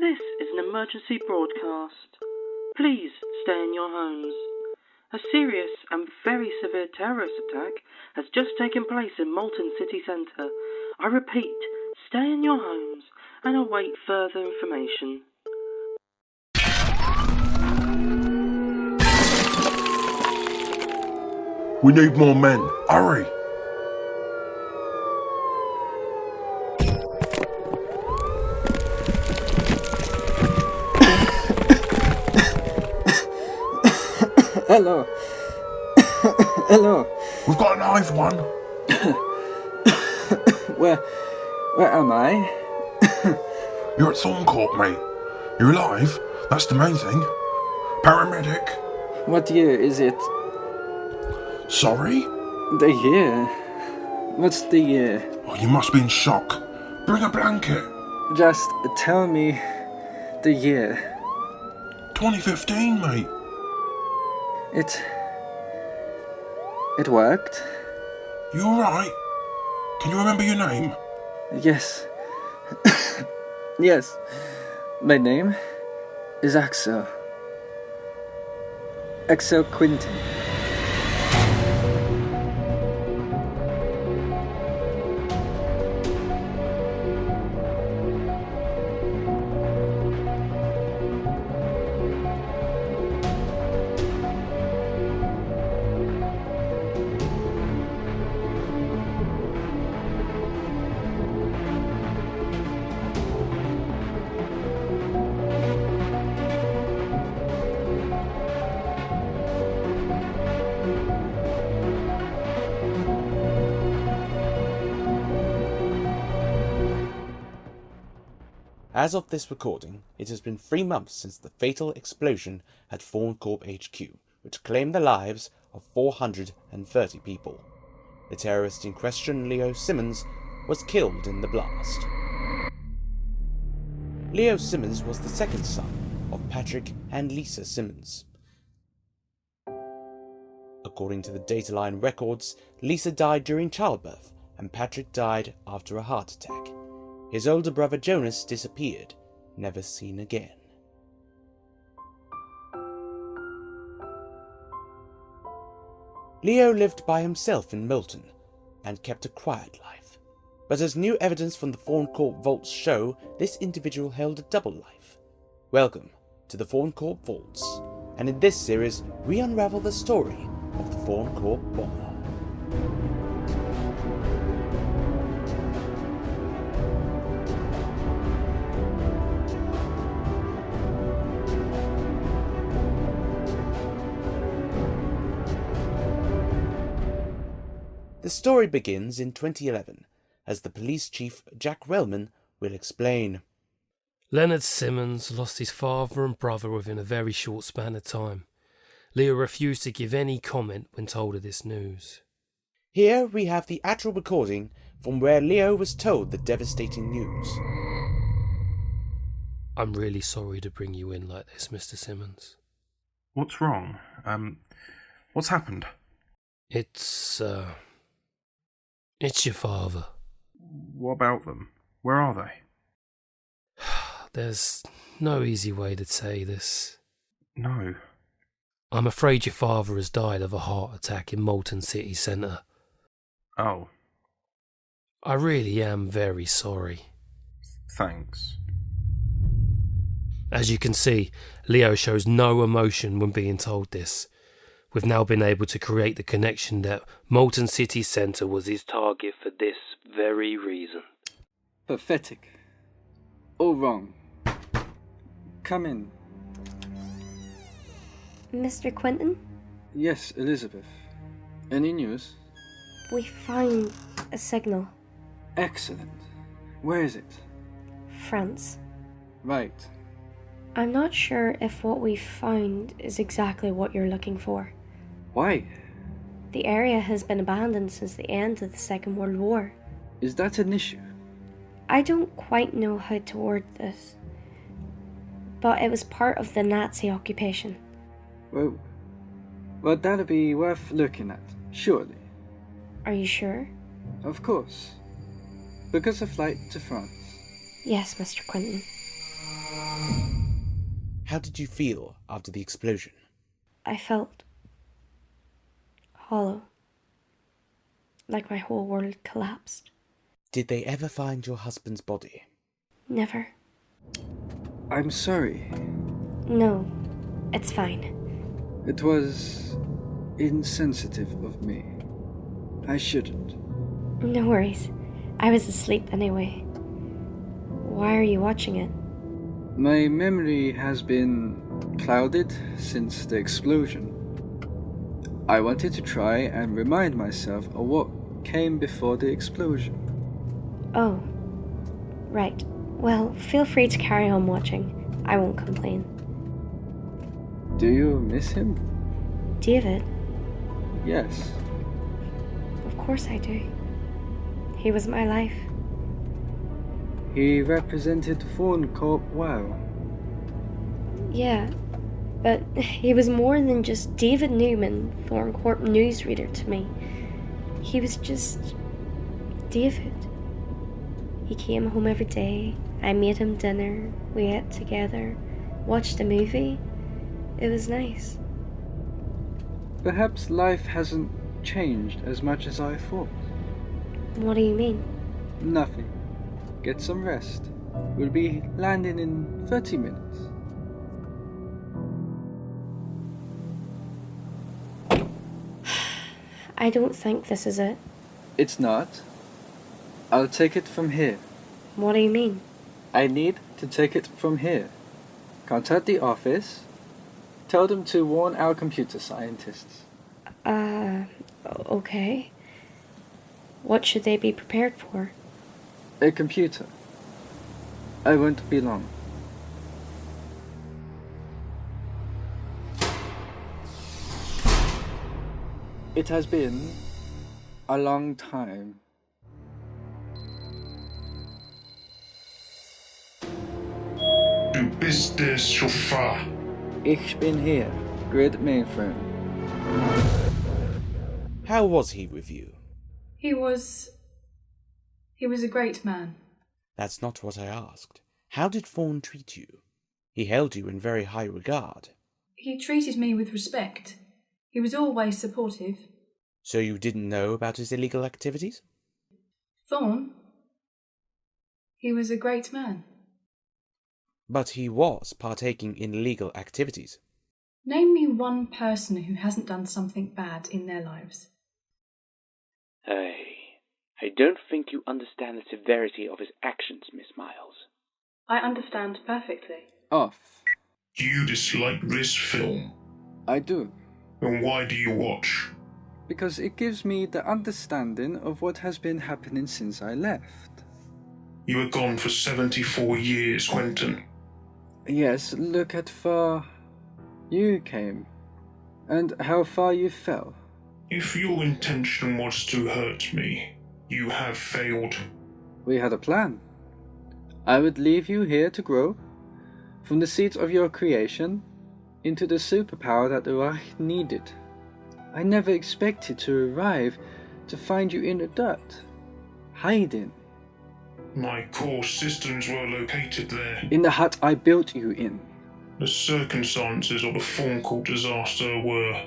This is an emergency broadcast. Please stay in your homes. A serious and very severe terrorist attack has just taken place in Malton city centre. I repeat, stay in your homes and await further information. We need more men. Hurry! Hello. Hello. We've got a live one. Where am I? You're at ThornCorp, mate. You're alive. That's the main thing. Paramedic. What year is it? Sorry? The year? What's the year? Oh, you must be in shock. Bring a blanket. Just tell me the year. 2015, mate. It worked? You alright? Can you remember your name? Yes. Yes. My name is Axel. Axel Quintin. As of this recording, it has been 3 months since the fatal explosion at ThornCorp HQ, which claimed the lives of 430 people. The terrorist in question, Leo Simmons, was killed in the blast. Leo Simmons was the second son of Patrick and Lisa Simmons. According to the Dataline records, Lisa died during childbirth and Patrick died after a heart attack. His older brother Jonas disappeared, never seen again. Leo lived by himself in Milton and kept a quiet life. But as new evidence from the ThornCorp vaults show, this individual held a double life. Welcome to the ThornCorp vaults, and in this series we unravel the story of the ThornCorp bomber. The story begins in 2011, as the police chief Jack Whelan will explain. Leonard Simmons lost his father and brother within a very short span of time. Leo refused to give any comment when told of this news. Here we have the actual recording from where Leo was told the devastating news. I'm really sorry to bring you in like this, Mr. Simmons. What's wrong? What's happened? It's your father. What about them? Where are they? There's no easy way to say this. No. I'm afraid your father has died of a heart attack in Malton city centre. Oh. I really am very sorry. Thanks. As you can see, Leo shows no emotion when being told this. We've now been able to create the connection that Malton city centre was his target for this very reason. Pathetic. All wrong. Come in. Mr. Quintin? Yes, Elizabeth. Any news? We found a signal. Excellent. Where is it? France. Right. I'm not sure if what we found is exactly what you're looking for. Why? The area has been abandoned since the end of the Second World War. Is that an issue? I don't quite know how to word this, but it was part of the Nazi occupation. Well, that'll be worth looking at, surely. Are you sure? Of course. Because a flight to France. Yes, Mr. Quintin. how did you feel after the explosion? I felt hollow. Like my whole world collapsed. Did they ever find your husband's body? Never. I'm sorry. No, it's fine. It was insensitive of me. I shouldn't. No worries. I was asleep anyway. Why are you watching it? My memory has been clouded since the explosion. I wanted to try and remind myself of what came before the explosion. Oh, right. Well, feel free to carry on watching. I won't complain. Do you miss him? David? Yes. Of course I do. He was my life. He represented ThornCorp well. Yeah, but he was more than just David Newman, ThornCorp newsreader to me. He was just David. He came home every day. I made him dinner. We ate together. Watched a movie. It was nice. Perhaps life hasn't changed as much as I thought. What do you mean? Nothing. Get some rest. We'll be landing in 30 minutes. I don't think this is it. It's not. I'll take it from here. What do you mean? I need to take it from here. Contact the office. Tell them to warn our computer scientists. Okay. What should they be prepared for? A computer. I won't be long. It has been a long time. Du bist der Chauffeur. Ich bin hier. Grid Mainframe. How was he with you? He was a great man. That's not what I asked. How did Thorn treat you? He held you in very high regard. He treated me with respect. He was always supportive. So you didn't know about his illegal activities? Thorn? He was a great man. But he was partaking in illegal activities. Name me one person who hasn't done something bad in their lives. I don't think you understand the severity of his actions, Miss Miles. I understand perfectly. Off. Do you dislike this film? I do. And why do you watch? Because it gives me the understanding of what has been happening since I left. You were gone for 74 years, Quintin. Yes, look at far you came, and how far you fell. If your intention was to hurt me, you have failed. We had a plan. I would leave you here to grow, from the seed of your creation, into the superpower that the Reich needed. I never expected to arrive to find you in the dirt, hiding. My core systems were located there. In the hut I built you in. The circumstances of the ThornCorp disaster were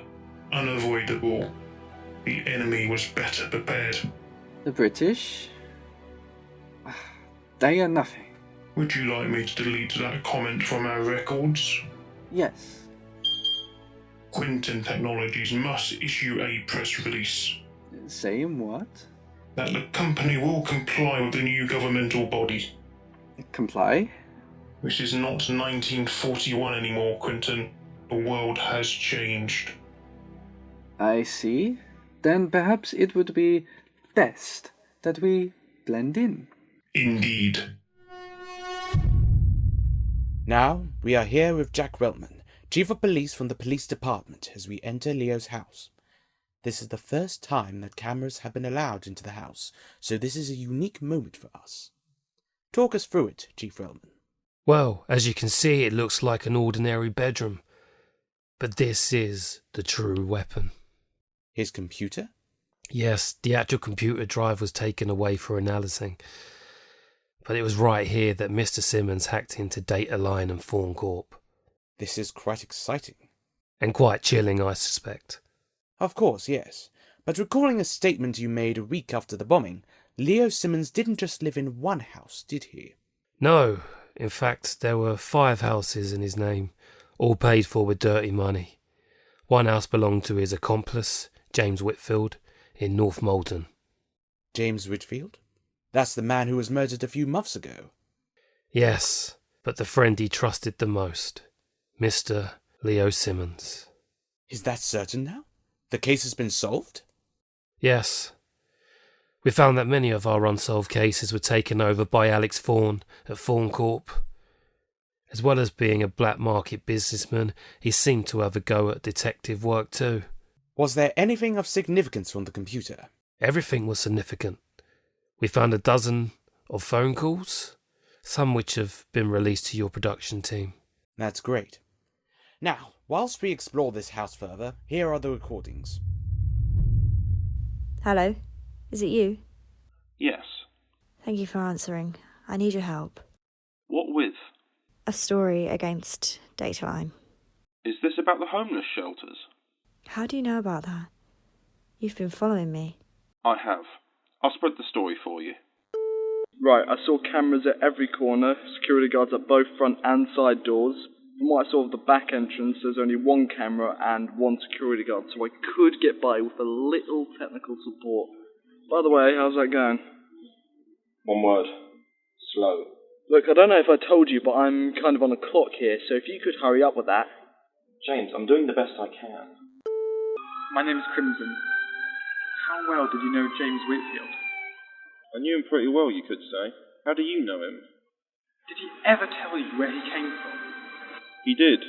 unavoidable. The enemy was better prepared. The British? They are nothing. Would you like me to delete that comment from our records? Yes. Quintin Technologies must issue a press release Saying what? that the company will comply with the new governmental body. Comply? This is not 1941 anymore, Quintin. The world has changed. I see. Then perhaps it would be best that we blend in. Indeed. Now, we are here with Jack Whelan, Chief of Police from the Police Department, as we enter Leo's house. This is the first time that cameras have been allowed into the house, so this is a unique moment for us. Talk us through it, Chief Whelan. Well, as you can see, it looks like an ordinary bedroom. But this is the true weapon. His computer? Yes, the actual computer drive was taken away for analysing. But it was right here that Mr. Simmons hacked into Data Line and ThornCorp. This is quite exciting. And quite chilling, I suspect. Of course, yes. But recalling a statement you made a week after the bombing, Leo Simmons didn't just live in one house, did he? No, in fact, there were 5 houses in his name, all paid for with dirty money. One house belonged to his accomplice, James Whitfield, in North Malton. James Whitfield? That's the man who was murdered a few months ago. Yes, but the friend he trusted the most, Mr. Leo Simmons. Is that certain now? The case has been solved? Yes. We found that many of our unsolved cases were taken over by Alex Thorn at ThornCorp. As well as being a black market businessman, he seemed to have a go at detective work too. Was there anything of significance from the computer? Everything was significant. We found 12 of phone calls, some which have been released to your production team. That's great. Now, whilst we explore this house further, here are the recordings. Hello, is it you? Yes. Thank you for answering. I need your help. What with? A story against Dataline. Is this about the homeless shelters? How do you know about that? You've been following me. I have. I'll spread the story for you. Right, I saw cameras at every corner, security guards at both front and side doors. From what I saw of the back entrance, there's only one camera and one security guard, so I could get by with a little technical support. By the way, how's that going? One word. Slow. Look, I don't know if I told you, but I'm kind of on a clock here, so if you could hurry up with that. James, I'm doing the best I can. My name is Crimson. How well did you know James Whitfield? I knew him pretty well, you could say. How do you know him? Did he ever tell you where he came from? He did.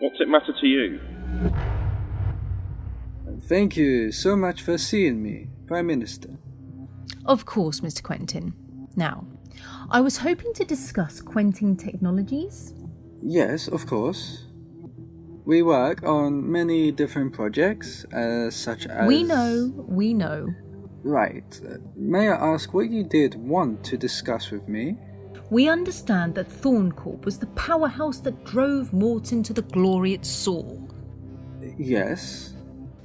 What's it matter to you? Thank you so much for seeing me, Prime Minister. Of course, Mr. Quintin. Now, I was hoping to discuss Quintin Technologies. Yes, of course. We work on many different projects, such as... We know. Right. May I ask what you did want to discuss with me? We understand that ThornCorp was the powerhouse that drove Malton to the glory it saw. Yes.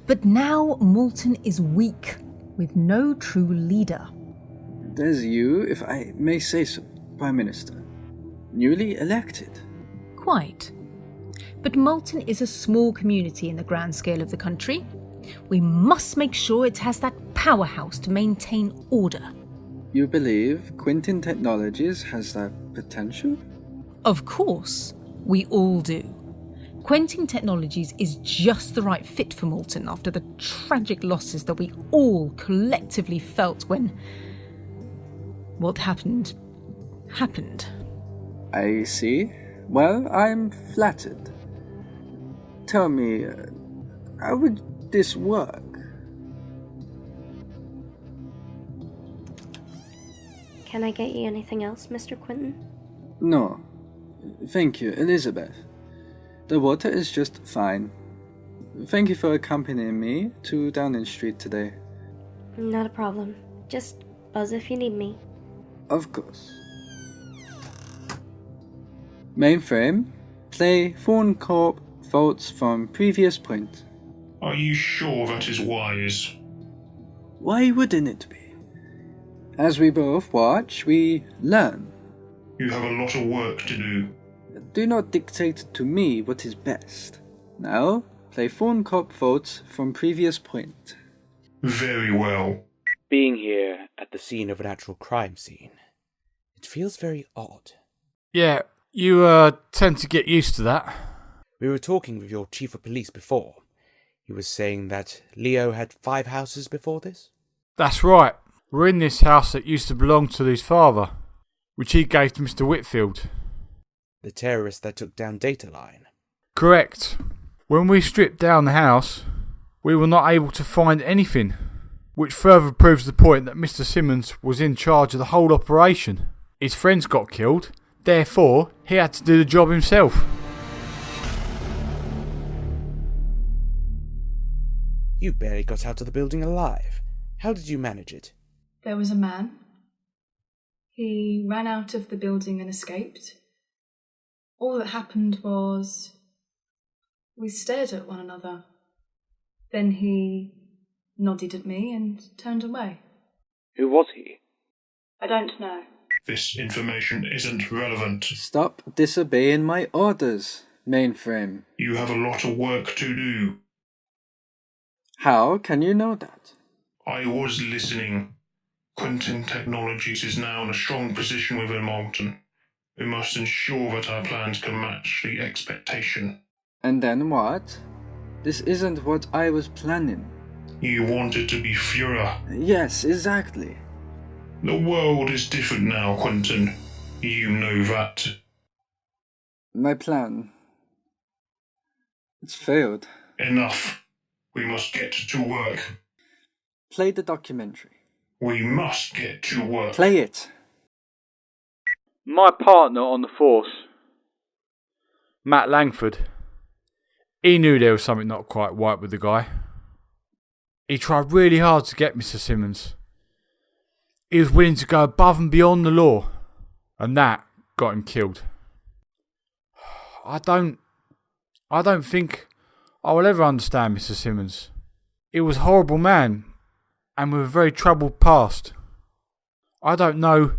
But now Malton is weak, with no true leader. There's you, if I may say so, Prime Minister. Newly elected. Quite. But Malton is a small community in the grand scale of the country. We must make sure it has that powerhouse to maintain order. You believe Quintin Technologies has that potential? Of course, we all do. Quintin Technologies is just the right fit for Malton after the tragic losses that we all collectively felt when what happened. I see. Well, I'm flattered. Tell me, how would this work? Can I get you anything else, Mr. Quintin? No. Thank you, Elizabeth. The water is just fine. Thank you for accompanying me to Downing Street today. Not a problem. Just buzz if you need me. Of course. Mainframe, play ThornCorp Faults from Previous Point. Are you sure that is wise? Why wouldn't it be? As we both watch, we learn. You have a lot of work to do. Do not dictate to me what is best. Now, play ThornCorp Faults from Previous Point. Very well. Being here at the scene of an actual crime scene, it feels very odd. Yeah, you tend to get used to that. We were talking with your chief of police before. He was saying that Leo had 5 houses before this? That's right. We're in this house that used to belong to his father, which he gave to Mr. Whitfield. The terrorist that took down Dataline? Correct. When we stripped down the house, we were not able to find anything, which further proves the point that Mr. Simmons was in charge of the whole operation. His friends got killed, therefore he had to do the job himself. You barely got out of the building alive. How did you manage it? There was a man. He ran out of the building and escaped. All that happened was we stared at one another. Then he nodded at me and turned away. Who was he? I don't know. This information isn't relevant. Stop disobeying my orders, Mainframe. You have a lot of work to do. How can you know that? I was listening. Quintin Technologies is now in a strong position within Malton. We must ensure that our plans can match the expectation. And then what? This isn't what I was planning. You want it to be Führer. Yes, exactly. The world is different now, Quintin. You know that. My plan. It's failed. Enough. We must get to work. Play the documentary. We must get to work. Play it. My partner on the force. Matt Langford. He knew there was something not quite right with the guy. He tried really hard to get Mr. Simmons. He was willing to go above and beyond the law, and that got him killed. I don't think I will ever understand Mr. Simmons. He was a horrible man, and with a very troubled past. I don't know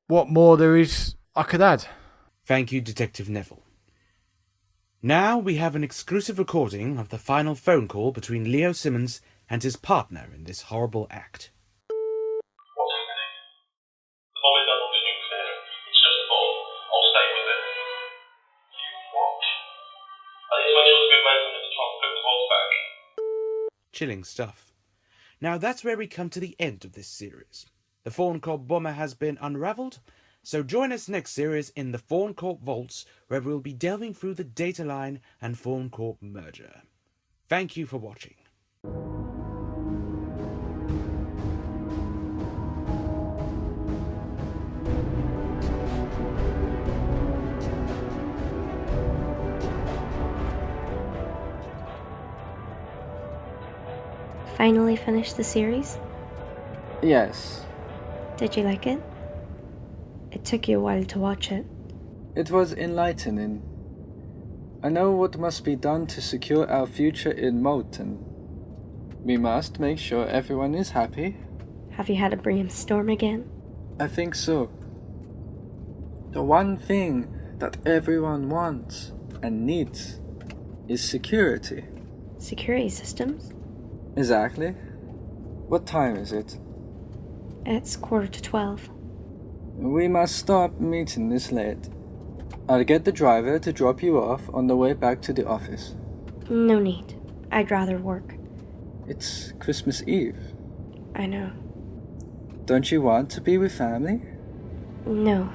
what more there is I could add. Thank you, Detective Neville. Now we have an exclusive recording of the final phone call between Leo Simmons and his partner in this horrible act. What's happening? The bomb is no longer nuclear. It's just a bomb. I'll stay with it. You what? I need to make sure the good man at the top put the bombs back. Chilling stuff. Now that's where we come to the end of this series. The ThornCorp bomber has been unravelled, so join us next series in the ThornCorp Vaults, where we'll be delving through the data line and ThornCorp merger. Thank you for watching. Finally finished the series? Yes. Did you like it? It took you a while to watch it. It was enlightening. I know what must be done to secure our future in Malton. We must make sure everyone is happy. Have you had a brainstorm again? I think so. The one thing that everyone wants and needs is security. Security systems? Exactly. What time is it? It's 11:45. We must stop meeting this late. I'll get the driver to drop you off on the way back to the office. No need. I'd rather work. It's Christmas Eve. I know. Don't you want to be with family? No.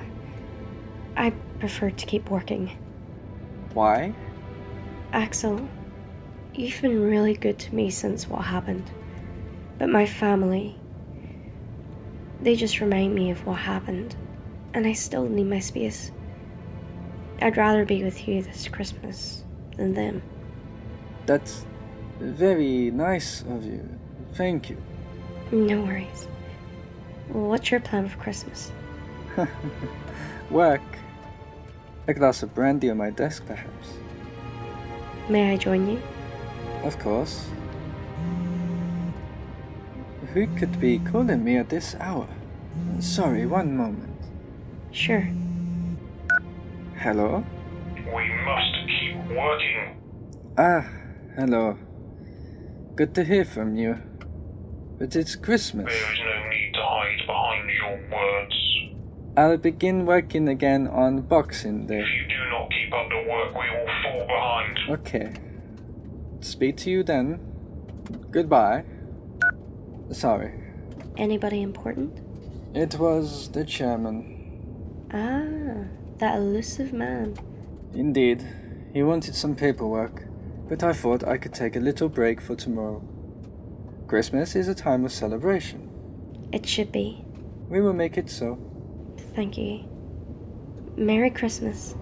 I prefer to keep working. Why? Axel, you've been really good to me since what happened. But my family, they just remind me of what happened, and I still need my space. I'd rather be with you this Christmas than them. That's very nice of you. Thank you. No worries. What's your plan for Christmas? Work. A glass of brandy on my desk, perhaps. May I join you? Of course. Who could be calling me at this hour? Sorry, one moment. Sure. Hello? We must keep working. Ah, hello. Good to hear from you. But it's Christmas. There is no need to hide behind your words. I'll begin working again on Boxing Day. If you do not keep up the work, we will fall behind. Okay. Speak to you then. Goodbye. Sorry. Anybody important? It was the chairman. Ah, that elusive man. Indeed. He wanted some paperwork, but I thought I could take a little break for tomorrow. Christmas is a time of celebration. It should be. We will make it so. Thank you. Merry Christmas.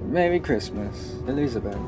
Merry Christmas, Elizabeth.